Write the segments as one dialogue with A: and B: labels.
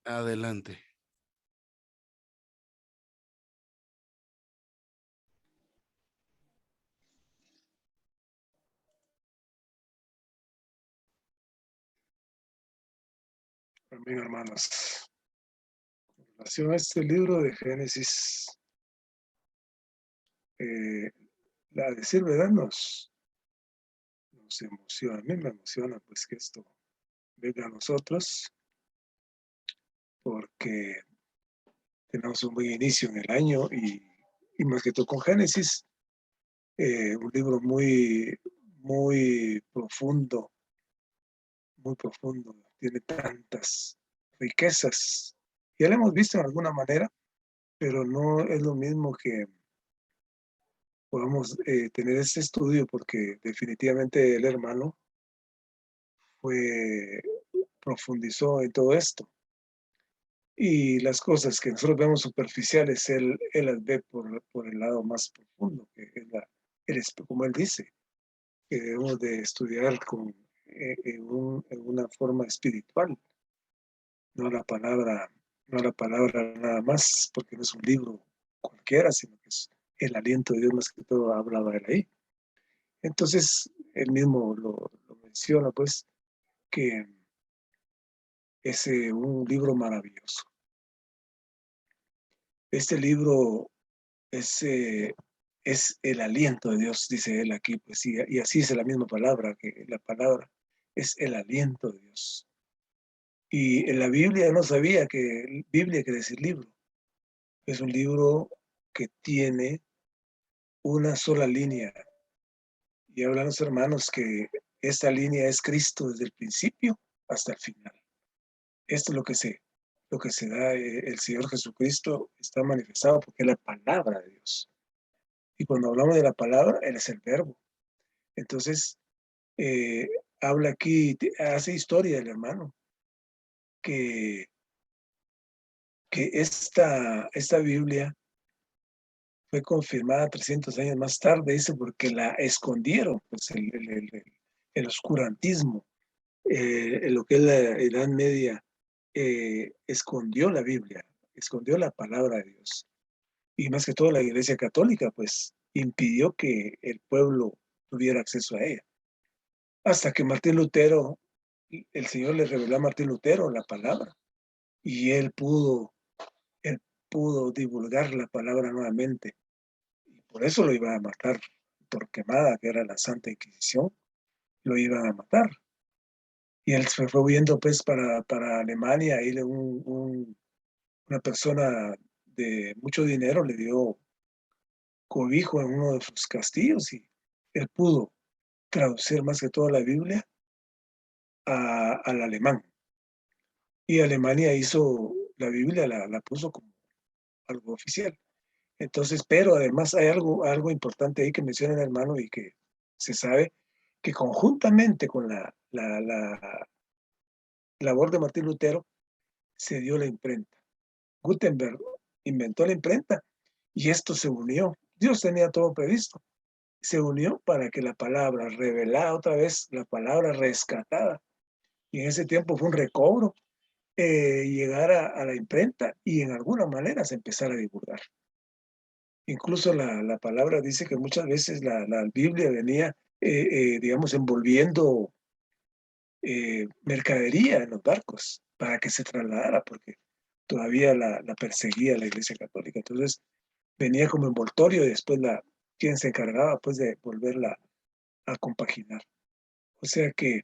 A: Adelante.
B: Amén, hermanos. En relación a este libro de Génesis, a decir verdad, nos emociona. A mí me emociona pues que esto venga a nosotros, porque tenemos un buen inicio en el año y más que todo con Génesis, un libro muy profundo, tiene tantas riquezas. Ya lo hemos visto en alguna manera, pero no es lo mismo que podamos tener este estudio, porque definitivamente el hermano profundizó en todo esto. Y las cosas que nosotros vemos superficiales, él las ve por el lado más profundo, que es como él dice, que debemos de estudiar en una forma espiritual, no la palabra, no la palabra nada más, porque no es un libro cualquiera, sino que es el aliento de Dios más que todo, hablaba él ahí. Entonces, él mismo lo menciona, pues, que es un libro maravilloso. Este libro es el aliento de Dios, dice él aquí, pues, y así es la misma palabra, que la palabra es el aliento de Dios. Y en la Biblia no sabía que Biblia quiere decir libro. Es un libro que tiene una sola línea. Y hablan los hermanos que esta línea es Cristo desde el principio hasta el final. Esto es lo que se da, el Señor Jesucristo está manifestado porque es la palabra de Dios. Y cuando hablamos de la palabra, Él es el verbo. Entonces, eh, habla aquí, hace historia el hermano, que, que esta Biblia fue confirmada 300 años más tarde, dice, porque la escondieron, pues el oscurantismo, lo que es la Edad Media, escondió la Biblia, escondió la palabra de Dios. Y más que todo la Iglesia Católica, pues impidió que el pueblo tuviera acceso a ella. Hasta que Martín Lutero, el Señor le reveló a Martín Lutero la palabra y él pudo divulgar la palabra nuevamente. Y por eso lo iban a matar por quemada, que era la Santa Inquisición, lo iban a matar. Y él se fue huyendo pues para Alemania, y una persona de mucho dinero le dio cobijo en uno de sus castillos y él pudo traducir más que toda la Biblia al alemán. Y Alemania hizo la Biblia, la puso como algo oficial. Entonces, pero además hay algo importante ahí que menciona el hermano y que se sabe que conjuntamente con la labor de Martín Lutero se dio la imprenta. Gutenberg inventó la imprenta y esto se unió. Dios tenía todo previsto. Se unió para que la palabra revelada otra vez, la palabra rescatada, y en ese tiempo fue un recobro, llegara a la imprenta y en alguna manera se empezara a divulgar. Incluso la palabra dice que muchas veces la Biblia venía, digamos, envolviendo mercadería en los barcos para que se trasladara, porque todavía la perseguía la Iglesia Católica. Entonces venía como envoltorio y después quien se encargaba pues de volverla a compaginar. O sea que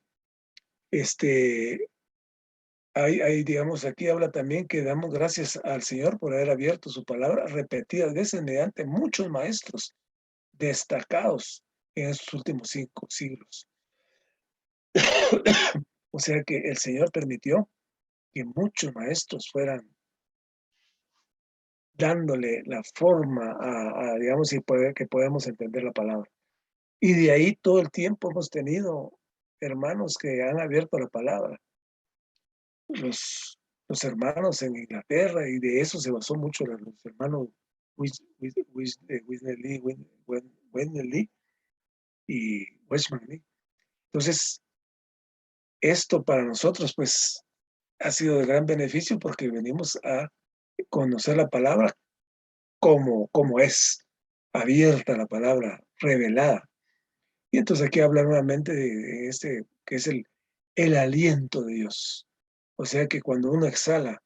B: este, digamos, aquí habla también que damos gracias al Señor por haber abierto su palabra repetidas veces mediante muchos maestros destacados en estos últimos 5 siglos. O sea que el Señor permitió que muchos maestros fueran dándole la forma digamos, que podemos entender la palabra. Y de ahí todo el tiempo hemos tenido hermanos que han abierto la palabra. Los hermanos en Inglaterra, y de eso se basó mucho los hermanos Wendell Lee y Weishman Lee. Entonces, esto para nosotros, pues, ha sido de gran beneficio porque venimos a conocer la palabra como es, abierta la palabra, revelada. Y entonces aquí habla nuevamente de este, que es el aliento de Dios. O sea que cuando uno exhala,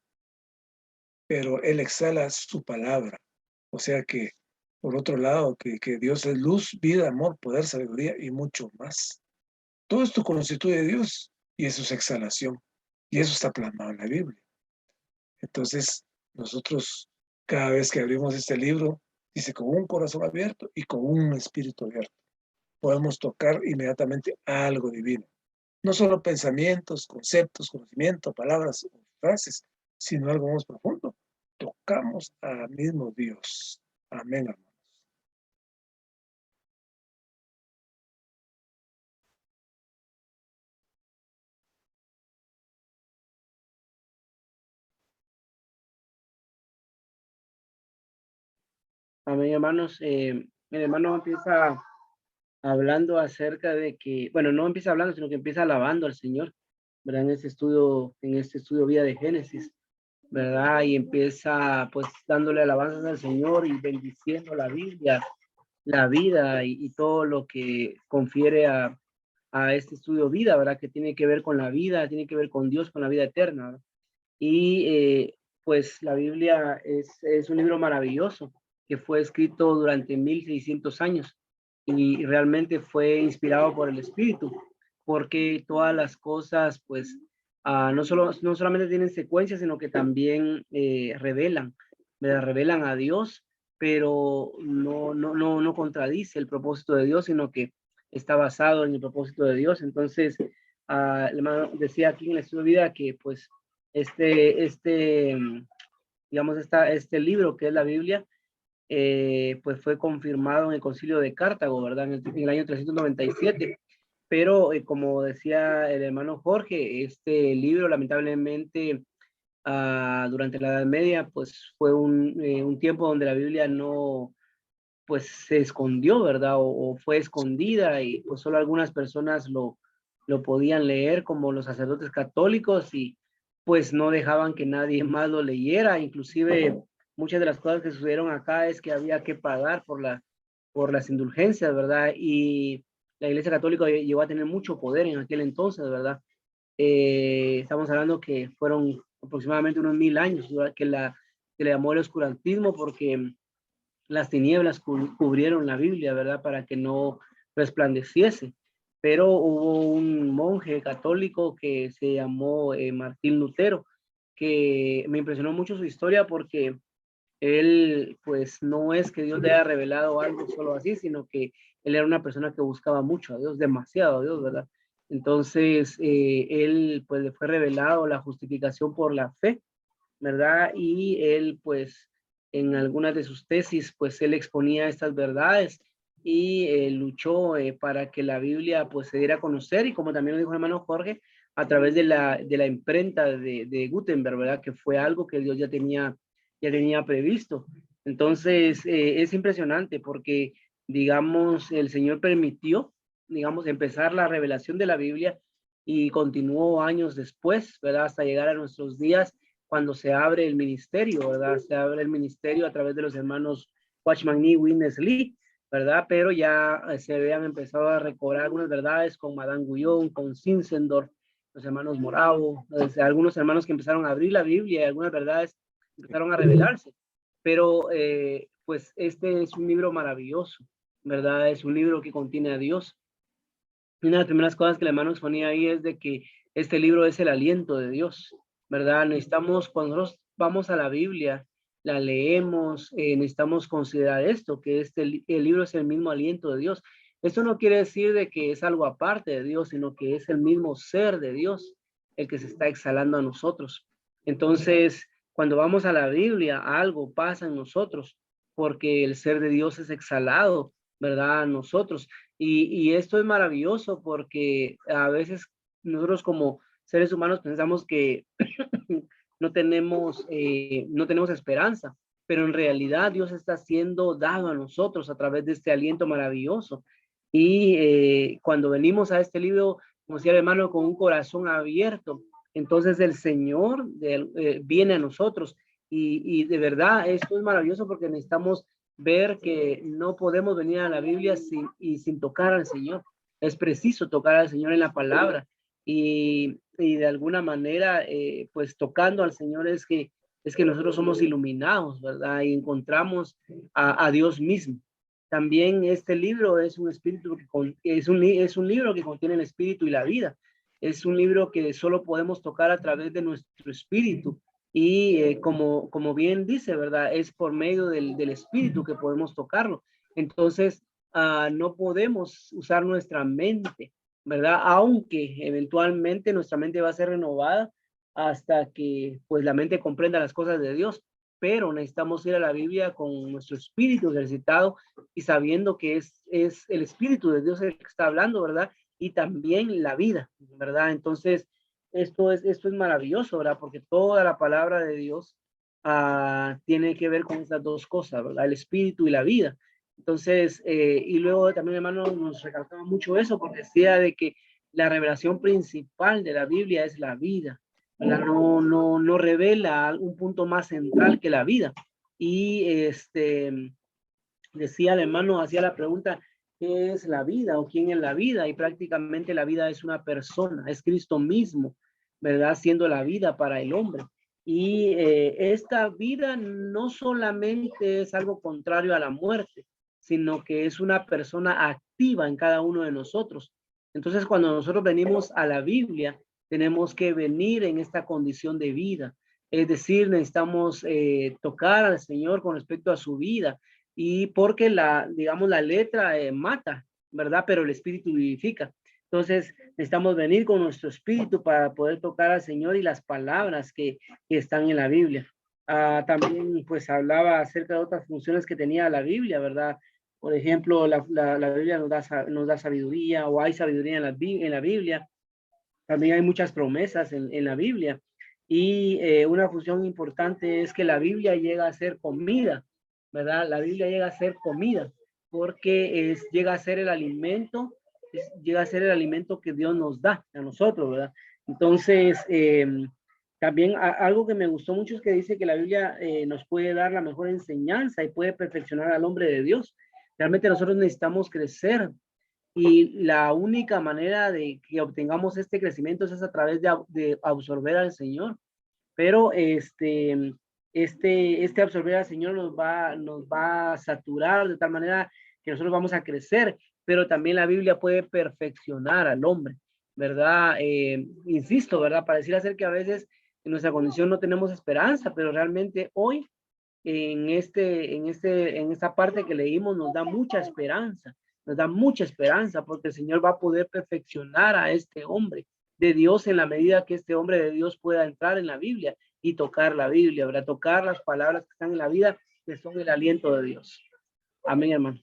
B: pero Él exhala su palabra. O sea que, por otro lado, que Dios es luz, vida, amor, poder, sabiduría y mucho más. Todo esto constituye a Dios y eso es exhalación. Y eso está plasmado en la Biblia. Entonces, nosotros, cada vez que abrimos este libro, dice con un corazón abierto y con un espíritu abierto. Podemos tocar inmediatamente algo divino. No solo pensamientos, conceptos, conocimiento, palabras o frases, sino algo más profundo. Tocamos al mismo Dios. Amén, hermanos.
A: Amén, hermanos. Mi hermano empieza hablando acerca de que, bueno, no empieza hablando, sino que empieza alabando al Señor, ¿verdad? En este estudio vida de Génesis, ¿verdad? Y empieza pues dándole alabanzas al Señor y bendiciendo la Biblia, la vida y todo lo que confiere a este estudio vida, ¿verdad? Que tiene que ver con la vida, tiene que ver con Dios, con la vida eterna, ¿verdad? Y pues la Biblia es un libro maravilloso que fue escrito durante 1600 años y realmente fue inspirado por el Espíritu, porque todas las cosas, pues, no solamente tienen secuencias, sino que también revelan, ¿verdad? Revelan a Dios, pero no contradice el propósito de Dios, sino que está basado en el propósito de Dios. Entonces, el hermano decía aquí en el estudio de vida que, pues, digamos, este libro que es la Biblia, pues fue confirmado en el Concilio de Cartago, ¿verdad? En el año 397. Pero como decía el hermano Jorge, este libro lamentablemente durante la Edad Media, pues fue un tiempo donde la Biblia no, pues se escondió, ¿verdad? O fue escondida y pues solo algunas personas lo podían leer, como los sacerdotes católicos, y pues no dejaban que nadie más lo leyera. Inclusive muchas de las cosas que sucedieron acá es que había que pagar por las indulgencias, ¿verdad? Y la Iglesia Católica llegó a tener mucho poder en aquel entonces, ¿verdad? Estamos hablando que fueron aproximadamente unos 1000 años que le llamó el oscurantismo, porque las tinieblas cubrieron la Biblia, ¿verdad? Para que no resplandeciese. Pero hubo un monje católico que se llamó Martín Lutero, que me impresionó mucho su historia porque él, pues, no es que Dios le haya revelado algo solo así, sino que él era una persona que buscaba mucho a Dios, demasiado a Dios, ¿verdad? Entonces, él, pues, le fue revelado la justificación por la fe, ¿verdad? Y él, pues, en algunas de sus tesis, pues, él exponía estas verdades y luchó para que la Biblia, pues, se diera a conocer, y como también lo dijo el hermano Jorge, a través de la imprenta de Gutenberg, ¿verdad? Que fue algo que Dios ya tenía previsto. Entonces, es impresionante porque, digamos, el Señor permitió, digamos, empezar la revelación de la Biblia y continuó años después, ¿verdad? Hasta llegar a nuestros días cuando se abre el ministerio, ¿verdad? Se abre el ministerio a través de los hermanos Watchman Nee, Witness Lee, ¿verdad? Pero ya se habían empezado a recobrar algunas verdades con Madame Guyon, con Zinzendorf, los hermanos Moravo, algunos hermanos que empezaron a abrir la Biblia y algunas verdades empezaron a revelarse. Pero pues este es un libro maravilloso, ¿verdad? Es un libro que contiene a Dios. Y una de las primeras cosas que el hermano exponía ahí es de que este libro es el aliento de Dios, ¿verdad? Necesitamos, cuando nosotros vamos a la Biblia, la leemos, necesitamos considerar esto, que el libro es el mismo aliento de Dios. Esto no quiere decir de que es algo aparte de Dios, sino que es el mismo ser de Dios el que se está exhalando a nosotros. Entonces, cuando vamos a la Biblia, algo pasa en nosotros, porque el ser de Dios es exhalado, ¿verdad? A nosotros. Y esto es maravilloso porque a veces nosotros como seres humanos pensamos que no tenemos esperanza, pero en realidad Dios está siendo dado a nosotros a través de este aliento maravilloso. Y cuando venimos a este libro, como decía el hermano, con un corazón abierto, entonces el Señor viene a nosotros. Y de verdad, esto es maravilloso porque necesitamos ver que no podemos venir a la Biblia sin tocar al Señor. Es preciso tocar al Señor en la palabra. Y de alguna manera, pues tocando al Señor es que nosotros somos iluminados, ¿verdad? Y encontramos a Dios mismo. También este libro es un espíritu es un libro que contiene el espíritu y la vida. Es un libro que solo podemos tocar a través de nuestro espíritu. Y como bien dice, ¿verdad? Es por medio del espíritu que podemos tocarlo. Entonces, no podemos usar nuestra mente, ¿verdad? Aunque eventualmente nuestra mente va a ser renovada hasta que pues la mente comprenda las cosas de Dios, pero necesitamos ir a la Biblia con nuestro espíritu ejercitado y sabiendo que es el espíritu de Dios el que está hablando, ¿verdad? Y también la vida, ¿verdad? Entonces, esto es maravilloso, ¿verdad? Porque toda la palabra de Dios tiene que ver con estas dos cosas, ¿verdad? El espíritu y la vida. Entonces, y luego también, hermano, nos recalcaba mucho eso porque decía de que la revelación principal de la Biblia es la vida, ¿verdad? No revela un punto más central que la vida. Y decía el hermano, hacía la pregunta, ¿qué es la vida o quién es la vida? Y prácticamente la vida es una persona, es Cristo mismo, ¿verdad? Siendo la vida para el hombre. Y esta vida no solamente es algo contrario a la muerte, sino que es una persona activa en cada uno de nosotros. Entonces, cuando nosotros venimos a la Biblia, tenemos que venir en esta condición de vida. Es decir, necesitamos tocar al Señor con respecto a su vida, y porque digamos, la letra mata, ¿verdad? Pero el espíritu vivifica. Entonces, necesitamos venir con nuestro espíritu para poder tocar al Señor y las palabras que están en la Biblia. También, pues, hablaba acerca de otras funciones que tenía la Biblia, ¿verdad? Por ejemplo, la Biblia nos da sabiduría, o hay sabiduría en la Biblia. También hay muchas promesas en la Biblia. Y una función importante es que la Biblia llega a ser comida, ¿verdad? La Biblia llega a ser comida porque llega a ser el alimento, llega a ser el alimento que Dios nos da a nosotros, ¿verdad? Entonces, también algo que me gustó mucho es que dice que la Biblia nos puede dar la mejor enseñanza y puede perfeccionar al hombre de Dios. Realmente nosotros necesitamos crecer y la única manera de que obtengamos este crecimiento es a través de absorber al Señor. Pero este absorber al Señor nos va a saturar de tal manera que nosotros vamos a crecer, pero también la Biblia puede perfeccionar al hombre, ¿verdad? Insisto, ¿verdad? Para decir hacer que a veces en nuestra condición no tenemos esperanza, pero realmente hoy en esta parte que leímos nos da mucha esperanza porque el Señor va a poder perfeccionar a este hombre de Dios en la medida que este hombre de Dios pueda entrar en la Biblia y tocar la Biblia, ¿verdad? Tocar las palabras que están en la vida, que son el aliento de Dios. Amén, hermano.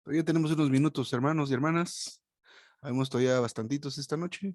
C: Todavía tenemos unos minutos, hermanos y hermanas. Habemos todavía bastantitos esta noche.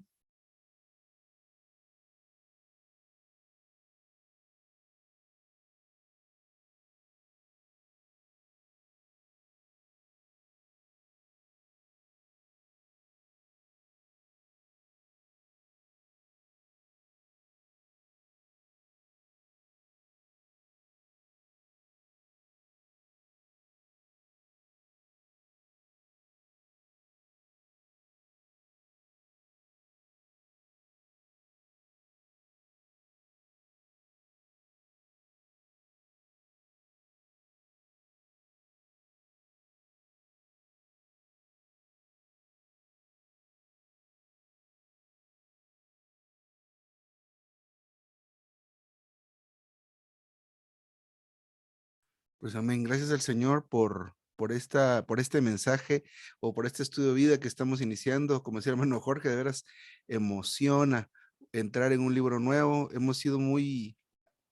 C: Pues amén. Gracias al Señor por este mensaje o por este estudio de vida que estamos iniciando. Como decía el hermano Jorge, de veras emociona entrar en un libro nuevo. Hemos sido muy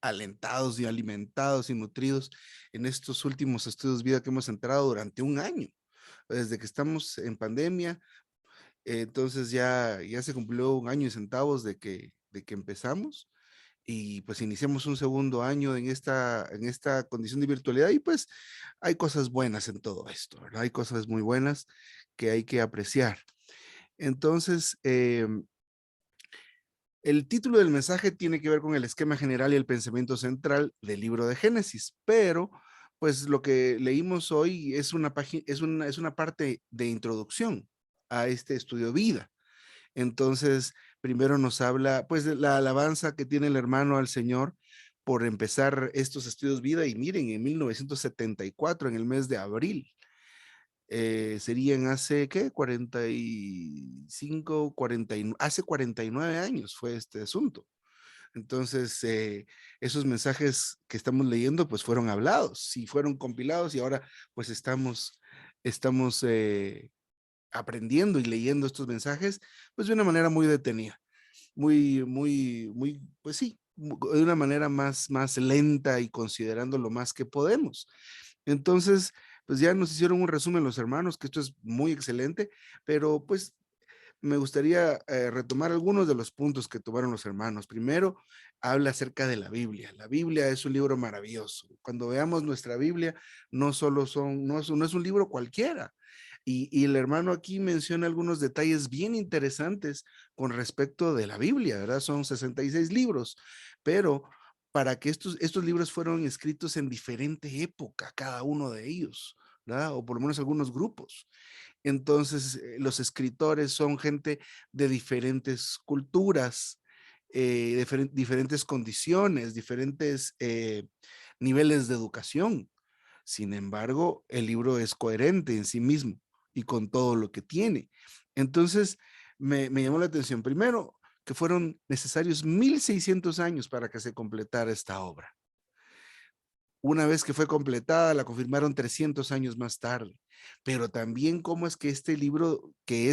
C: alentados y alimentados y nutridos en estos últimos estudios de vida que hemos entrado durante un año. desde que estamos en pandemia. Entonces ya se cumplió 1 año y centavos de que empezamos, y pues iniciamos un segundo año en esta condición de virtualidad, y pues hay cosas buenas en todo esto, ¿verdad? Hay cosas muy buenas que hay que apreciar. Entonces, el título del mensaje tiene que ver con el esquema general y el pensamiento central del libro de Génesis, pero pues lo que leímos hoy es una página, es una parte de introducción a este estudio vida. Entonces, primero nos habla pues de la alabanza que tiene el hermano al Señor por empezar estos estudios vida. Y miren, en 1974, en el mes de abril, serían hace, ¿qué? 45, hace 49 años fue este asunto. Entonces, esos mensajes que estamos leyendo, pues fueron hablados y fueron compilados, y ahora pues estamos aprendiendo y leyendo estos mensajes, pues de una manera muy detenida, muy, pues sí, de una manera más lenta y considerando lo más que podemos. Entonces, pues ya nos hicieron un resumen los hermanos, que esto es muy excelente, pero pues me gustaría retomar algunos de los puntos que tomaron los hermanos. Primero, habla acerca de la Biblia. La Biblia es un libro maravilloso. Cuando veamos nuestra Biblia, no es un libro cualquiera. Y el hermano aquí menciona algunos detalles bien interesantes con respecto de la Biblia, ¿verdad? Son 66 libros, pero para que estos libros fueron escritos en diferente época, cada uno de ellos, ¿verdad? O por lo menos algunos grupos. Entonces, los escritores son gente de diferentes culturas, diferentes condiciones, diferentes niveles de educación. Sin embargo, el libro es coherente en sí mismo y con todo lo que tiene. Entonces, me llamó la atención, primero, que fueron necesarios 1600 años para que se completara esta obra. Una vez que fue completada, la confirmaron 300 años más tarde. Pero también cómo es que este libro, que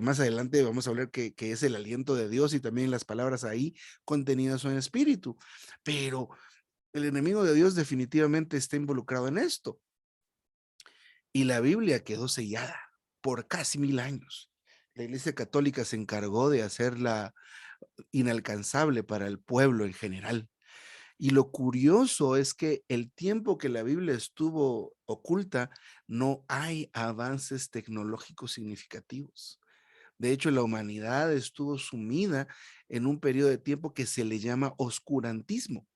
C: más adelante vamos a hablar que es el aliento de Dios, y también las palabras ahí contenidas son espíritu. Pero el enemigo de Dios definitivamente está involucrado en esto. Y la Biblia quedó sellada por casi 1000 años. La Iglesia Católica se encargó de hacerla inalcanzable para el pueblo en general. Y lo curioso es que el tiempo que la Biblia estuvo oculta, no hay avances tecnológicos significativos. De hecho, la humanidad estuvo sumida en un periodo de tiempo que se le llama oscurantismo.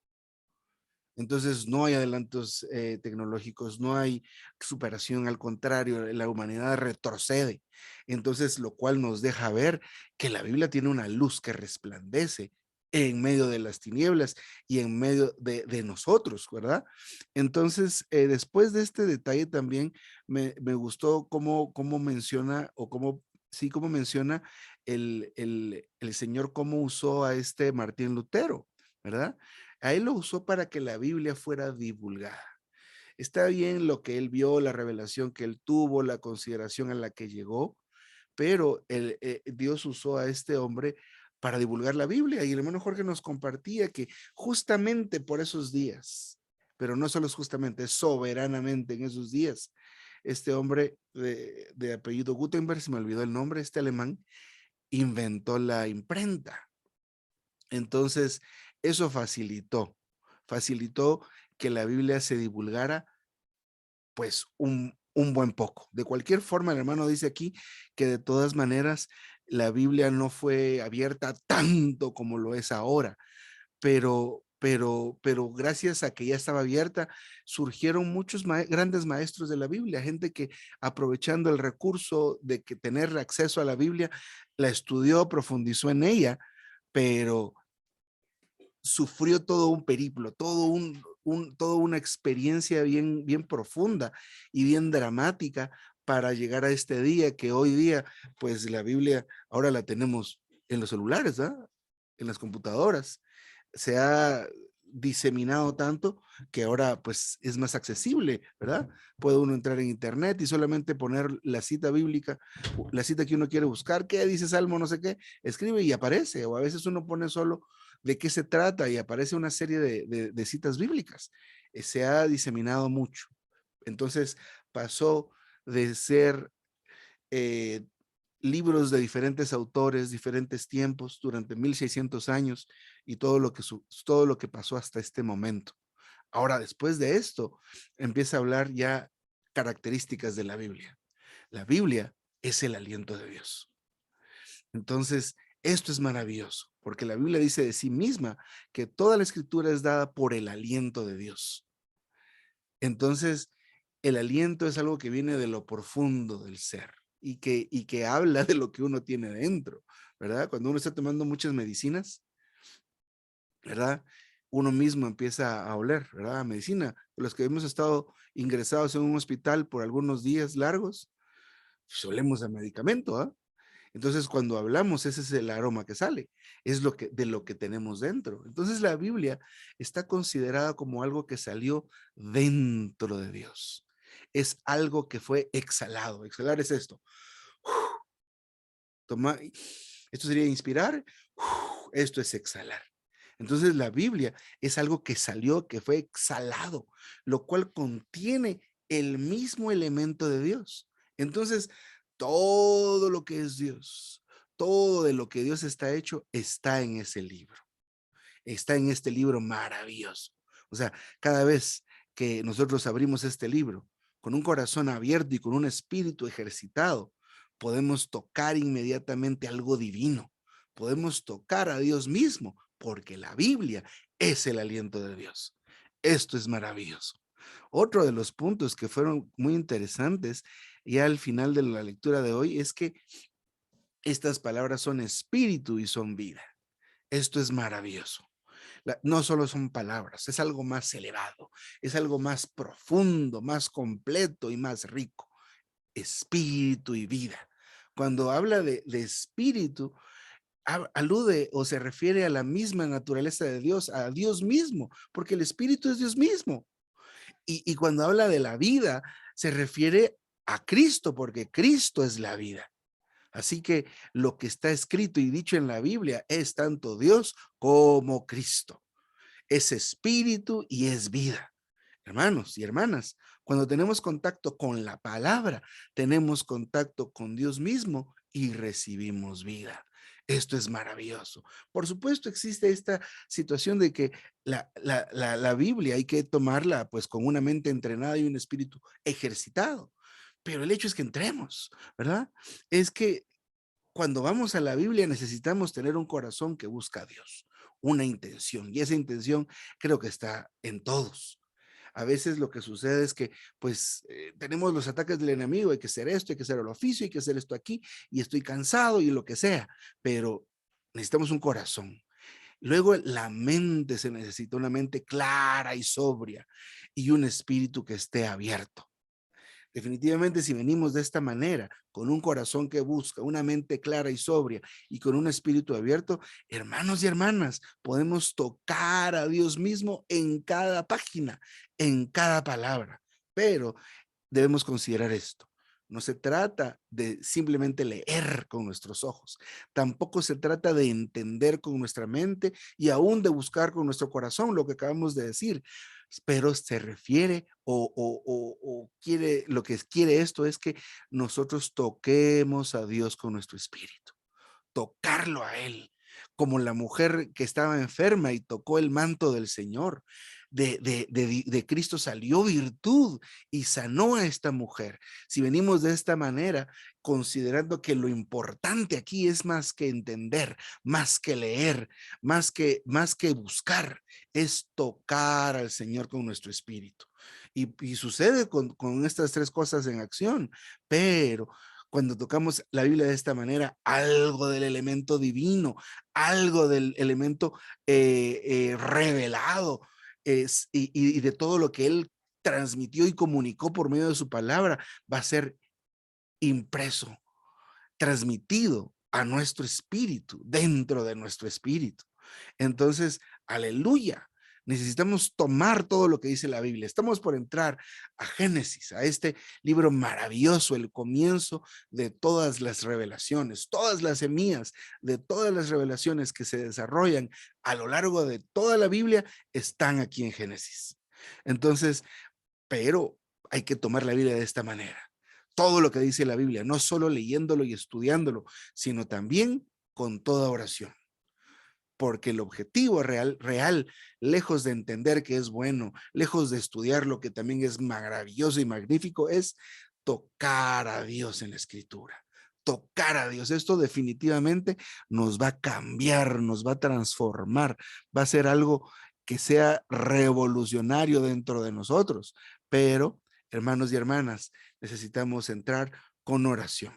C: Entonces, no hay adelantos tecnológicos, no hay superación, al contrario, la humanidad retrocede. Entonces, lo cual nos deja ver que la Biblia tiene una luz que resplandece en medio de las tinieblas y en medio de nosotros, ¿verdad? Entonces, después de este detalle también me gustó cómo menciona, o cómo menciona el Señor, cómo usó a este Martín Lutero, ¿verdad? A él lo usó para que la Biblia fuera divulgada. Está bien lo que él vio, la revelación que él tuvo, la consideración a la que llegó, pero Dios usó a este hombre para divulgar la Biblia. Y el hermano Jorge nos compartía que justamente por esos días, pero no solo es justamente, es soberanamente en esos días, este hombre de apellido Gutenberg, se me olvidó el nombre, este alemán, inventó la imprenta. Entonces, eso facilitó que la Biblia se divulgara pues un buen poco. De cualquier forma, el hermano dice aquí que de todas maneras la Biblia no fue abierta tanto como lo es ahora, pero gracias a que ya estaba abierta, surgieron muchos grandes maestros de la Biblia, gente que, aprovechando el recurso de que tener acceso a la Biblia, la estudió, profundizó en ella, pero sufrió todo un periplo, toda una experiencia bien profunda y bien dramática para llegar a este día, que hoy día, pues la Biblia ahora la tenemos en los celulares, ¿verdad? En las computadoras. Se ha diseminado tanto que ahora pues es más accesible, ¿verdad? Puede uno entrar en internet y solamente poner la cita bíblica, la cita que uno quiere buscar, qué dice Salmo, no sé qué, escribe y aparece. O a veces uno pone solo de qué se trata y aparece una serie de citas bíblicas. Se ha diseminado mucho. Entonces pasó de ser eh, libros de diferentes autores, diferentes tiempos, durante 1600 años y todo lo que pasó hasta este momento. Ahora, después de esto, empieza a hablar ya características de la Biblia. La Biblia es el aliento de Dios. Entonces, esto es maravilloso, porque la Biblia dice de sí misma que toda la escritura es dada por el aliento de Dios. Entonces, el aliento es algo que viene de lo profundo del ser y que habla de lo que uno tiene dentro, ¿verdad? Cuando uno está tomando muchas medicinas, ¿verdad? Uno mismo empieza a oler, ¿verdad? Medicina. Los que hemos estado ingresados en un hospital por algunos días largos, pues olemos a medicamento, ¿ah? Entonces, cuando hablamos, ese es el aroma que sale, es de lo que tenemos dentro. Entonces, la Biblia está considerada como algo que salió dentro de Dios. Es algo que fue exhalado. Exhalar es esto. Toma, esto sería inspirar, esto es exhalar. Entonces, la Biblia es algo que salió, que fue exhalado, lo cual contiene el mismo elemento de Dios. Entonces, todo lo que es Dios, todo de lo que Dios está hecho, está en ese libro, está en este libro maravilloso. O sea, cada vez que nosotros abrimos este libro con un corazón abierto y con un espíritu ejercitado, podemos tocar inmediatamente algo divino. Podemos tocar a Dios mismo, porque la Biblia es el aliento de Dios. Esto es maravilloso. Otro de los puntos que fueron muy interesantes ya al final de la lectura de hoy es que estas palabras son espíritu y son vida. Esto es maravilloso. No solo son palabras, es algo más elevado, es algo más profundo, más completo y más rico. Espíritu y vida. Cuando habla de espíritu, alude o se refiere a la misma naturaleza de Dios, a Dios mismo, porque el espíritu es Dios mismo. Y cuando habla de la vida, se refiere a Cristo, porque Cristo es la vida. Así que lo que está escrito y dicho en la Biblia es tanto Dios como Cristo. Es espíritu y es vida. Hermanos y hermanas, cuando tenemos contacto con la palabra, tenemos contacto con Dios mismo y recibimos vida. Esto es maravilloso. Por supuesto, existe esta situación de que la Biblia hay que tomarla pues con una mente entrenada y un espíritu ejercitado. Pero el hecho es que entremos, ¿verdad? Es que cuando vamos a la Biblia necesitamos tener un corazón que busca a Dios, una intención, y esa intención creo que está en todos. A veces lo que sucede es que pues tenemos los ataques del enemigo, hay que hacer esto, hay que hacer el oficio, hay que hacer esto aquí, y estoy cansado y lo que sea, pero necesitamos un corazón. Luego la mente se necesita, una mente clara y sobria, y un espíritu que esté abierto. Definitivamente, si venimos de esta manera, con un corazón que busca, una mente clara y sobria y con un espíritu abierto, hermanos y hermanas, podemos tocar a Dios mismo en cada página, en cada palabra. Pero debemos considerar esto. No se trata de simplemente leer con nuestros ojos. Tampoco se trata de entender con nuestra mente y aún de buscar con nuestro corazón lo que acabamos de decir. Pero se refiere o quiere, lo que quiere esto es que nosotros toquemos a Dios con nuestro espíritu, tocarlo a Él, como la mujer que estaba enferma y tocó el manto del Señor. De Cristo salió virtud y sanó a esta mujer. Si venimos de esta manera, considerando que lo importante aquí es más que entender, más que leer, más que buscar, es tocar al Señor con nuestro espíritu. Y sucede con estas tres cosas en acción, pero cuando tocamos la Biblia de esta manera, algo del elemento divino, algo del elemento revelado y de todo lo que Él transmitió y comunicó por medio de su palabra, va a ser impreso, transmitido a nuestro espíritu, dentro de nuestro espíritu. Entonces, aleluya. Necesitamos tomar todo lo que dice la Biblia. Estamos por entrar a Génesis, a este libro maravilloso, el comienzo de todas las revelaciones, todas las semillas de todas las revelaciones que se desarrollan a lo largo de toda la Biblia están aquí en Génesis. Entonces, pero hay que tomar la Biblia de esta manera. todo lo que dice la Biblia, no solo leyéndolo y estudiándolo, sino también con toda oración. Porque el objetivo real, lejos de entender que es bueno, lejos de estudiar lo que también es maravilloso y magnífico, es tocar a Dios en la Escritura. Tocar a Dios. Esto definitivamente nos va a cambiar, nos va a transformar, va a ser algo que sea revolucionario dentro de nosotros. Pero, hermanos y hermanas, necesitamos entrar con oración.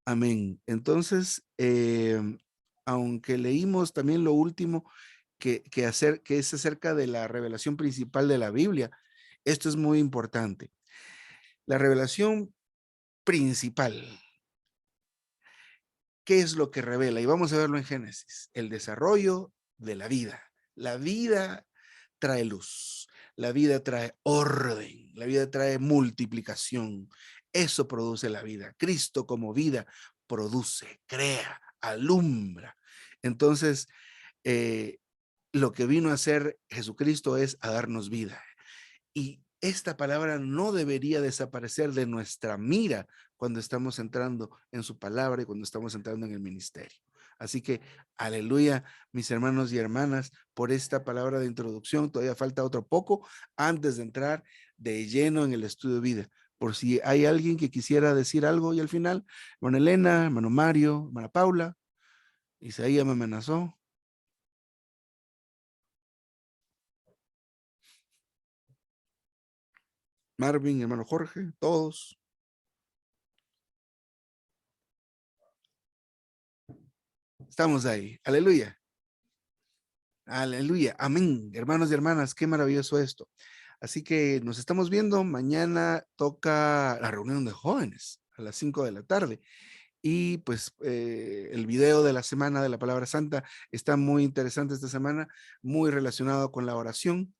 C: Amén. Entonces, aunque leímos también lo último que es acerca de la revelación principal de la Biblia, esto es muy importante. La revelación principal, ¿qué es lo que revela? Y vamos a verlo en Génesis, el desarrollo de la vida. La vida trae luz, la vida trae orden, la vida trae multiplicación. Eso produce la vida. Cristo como vida produce, crea, alumbra. Entonces, lo que vino a hacer Jesucristo es a darnos vida. Y esta palabra no debería desaparecer de nuestra mira cuando estamos entrando en su palabra y cuando estamos entrando en el ministerio. Así que, aleluya, mis hermanos y hermanas, por esta palabra de introducción. Todavía falta otro poco antes de entrar de lleno en el estudio de vida. Por si hay alguien que quisiera decir algo y al final, hermana Elena, hermano Mario, hermana Paula, Isaías me amenazó. Marvin, hermano Jorge, todos. Estamos ahí. Aleluya. Aleluya. Amén. Hermanos y hermanas, qué maravilloso esto. Así que nos estamos viendo. Mañana toca la reunión de jóvenes a las 5 de la tarde. Y pues el video de la semana de la Palabra Santa está muy interesante esta semana, muy relacionado con la oración.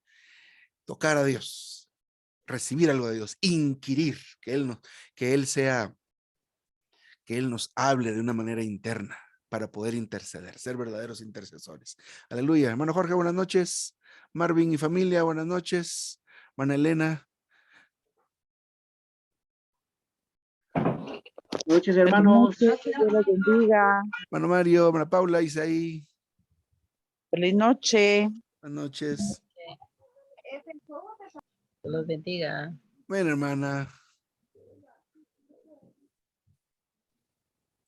C: Tocar a Dios, recibir algo de Dios, inquirir, que Él nos hable de una manera interna para poder interceder, ser verdaderos intercesores. Aleluya. Hermano Jorge, buenas noches. Marvin y familia, buenas noches. Hermana Elena.
A: Buenas noches, hermanos.
D: Dios los bendiga.
C: Hermano Mario, hermana Paula, Isaí.
D: Feliz noche.
C: Buenas noches.
E: Dios los bendiga.
C: Bueno, hermana.